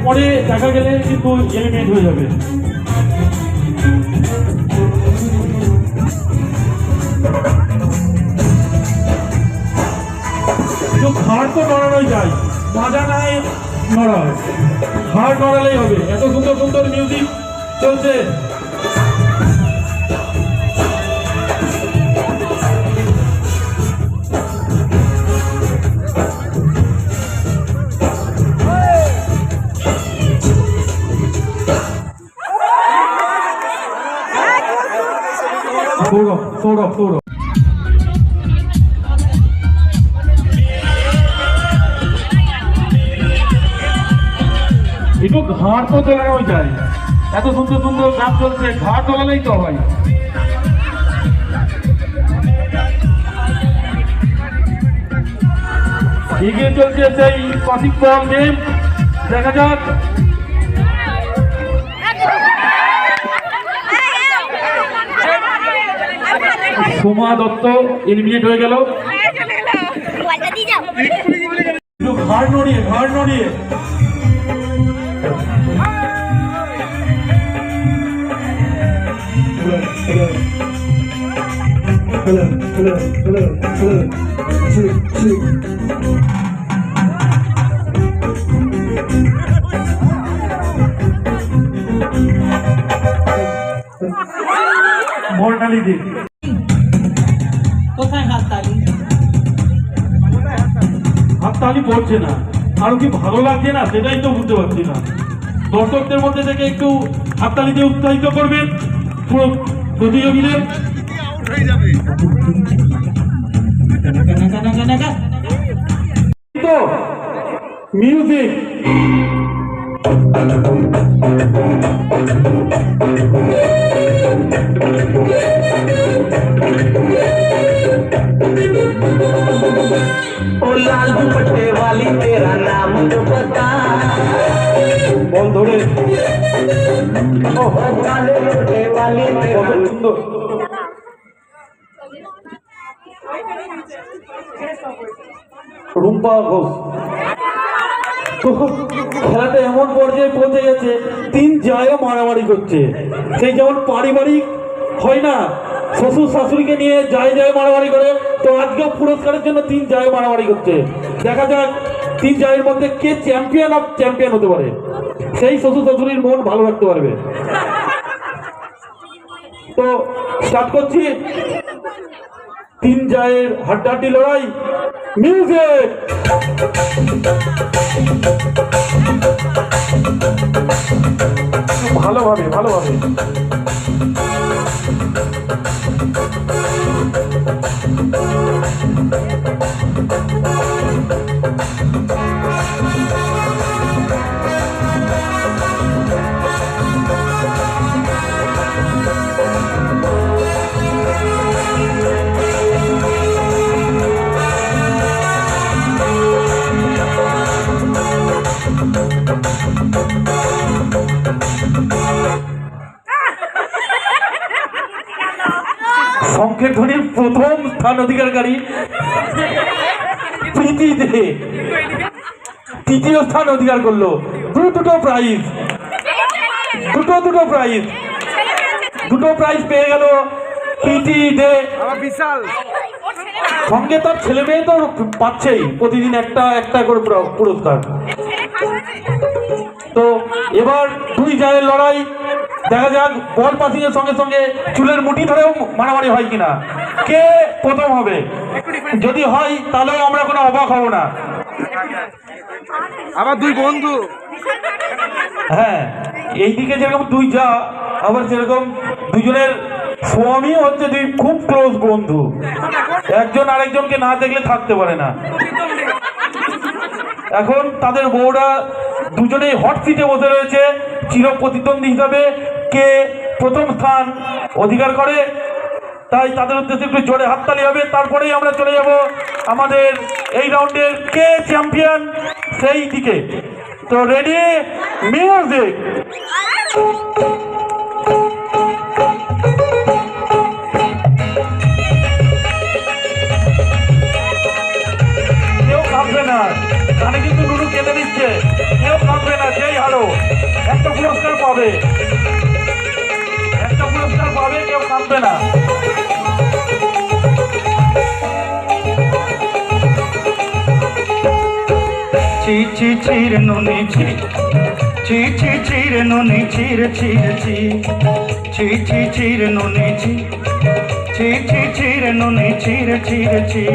এরপরে দেখা গেলে কিন্তু এলিমিনেট হয়ে যাবে। ঘাড় তো নড়ানোই যায়, মাজা নাই নড়ায়, ঘাড় নড়ালেই হবে। এত সুন্দর সুন্দর মিউজিক চলছে। সৌরভ একটু ঘাড় তো তোলানো যায়। এত সুন্দর সুন্দর গান চলছে, ঘাড় তোলালেই তো হয়। এগিয়ে চলছে সেই ক্লাসিক বল গেম। দেখা যাক সোমা দত্ত এলিমিনেট হয়ে গেল। ঘাড় নড়িয়ে বর্ণালী দি কোথায় হাততালি পড়ছে না, আরো কি ভালো লাগছে না সেটাই তো বুঝতে পারছি না। দর্শকদের মধ্যে থেকে একটু হাততালি দিয়ে উৎসাহিত করবেন পুরো প্রতিযোগীদের। তো মিউজিক ओ लाल दुपट्टे वाली तेरा नाम तो बता। বল ধরে ओ काले दुपट्टे वाली तेरा সুন্দর। রুম্পা ঘোষ খেলাটা এমন পর্যায়ে পৌঁছে গেছে, 3 জায়গা মারামারি করছে। সেই যেমন পারিবারিক হয় না, শ্বশুর শাশুড়িকে নিয়ে যায় মারামারি করে, তো আজকে পুরস্কারের জন্য 3 জায়গা মারামারি করছে। দেখা যাক 3 জায়ের মধ্যে কে চ্যাম্পিয়ন অফ চ্যাম্পিয়ন হতে পারে, সেই শ্বশুর শাশুড়ির মন ভালো রাখতে পারবে। তো স্টার্ট করছি 3 জায়ের হাড্ডাহাড্ডি লড়াই। মিউজিক ভালোভাবে শঙ্খের ধ্বনির প্রথম স্থান অধিকারী প্রীতি দে 3য় স্থান অধিকার করলো। দুটো প্রাইজ পেয়ে গেল প্রীতি দে। সঙ্গে তার ছেলে মেয়ে তো পাচ্ছেই প্রতিদিন একটা করে পুরস্কার। তো এবার 2 জায়ের লড়াই। দেখা যাক বল পাসিং এর সঙ্গে সঙ্গে চুলের মুঠি ধরেও মারামারি হয় কিনা, কে প্রথম হবে। যদি হয় তাহলেও আমরা কোনো অবাক হব না। আবার 2 বন্ধু, হ্যাঁ এইদিকে যেরকম 2 জা, আবার যেরকম দুজনের স্বামী হচ্ছে 2 খুব ক্লোজ বন্ধু, একজন আরেকজনকে না দেখলে থাকতে পারে না। এখন তাদের বউরা দুজনেই হট সিটে বসে রয়েছে চির প্রতিদ্বন্দ্বী হিসাবে, কে প্রথম স্থান অধিকার করে। তাই তাদের উদ্দেশ্যে একটু জোরে হাততালি হবে। তারপরেই আমরা চলে যাব আমাদের এই রাউন্ডের কে চ্যাম্পিয়ন সেই দিকে। তো রেডি, মিউজিক। কেউ কাঁপবে না, তাহলে কিন্তু নুনু কেটে দিচ্ছে, কেউ কাঁপবে না, যেই হারো। একটা পুরস্কার পাবে, একটা পুরস্কার পাবে, কেউ কাঁদবে না। ছি ছি ছির নুনি ছি ছি ছি ছির নুনি ছির ছির ছি ছি ছি ছির নুনি ছি ছি ছি ছির নুনি ছির ছির ছি।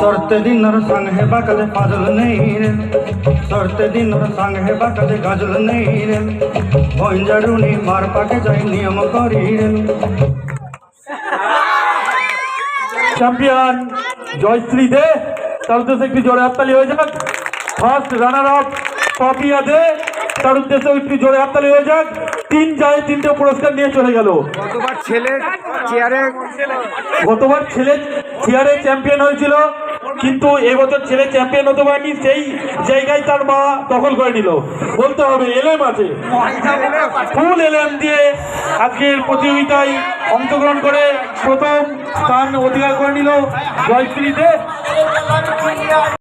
सरते दिनर संग है कदे पाजल नहीं रे, सरते दिनर संग है कदे गजल नहीं रे, भंजारुनी मार पाके जाई नियम करी रे। চ্যাম্পিয়ন জয়শ্রী দে, তার উদ্দেশ্যে একটি জোরে হাততালি হয়ে যাক। ফার্স্ট রানার আপ পাপিয়া দে, তার উদ্দেশ্যে একটি জোরে হাততালি হয়ে যাক। তিন যায়, তিনটে পুরস্কার নিয়ে চলে গেল। গতবার ছেলে চেয়ারে চ্যাম্পিয়ন হয়েছিল, কিন্তু এবছর ছেলে চ্যাম্পিয়ন হতে পারেনি, সেই জায়গায় তার মা দখল করে নিল। বলতে হবে এলএম আছে, ফুল এলএম দিয়ে আজকের প্রতিযোগিতায় অংশগ্রহণ করে প্রথম স্থান অধিকার করে নিল জয়শ্রী দে।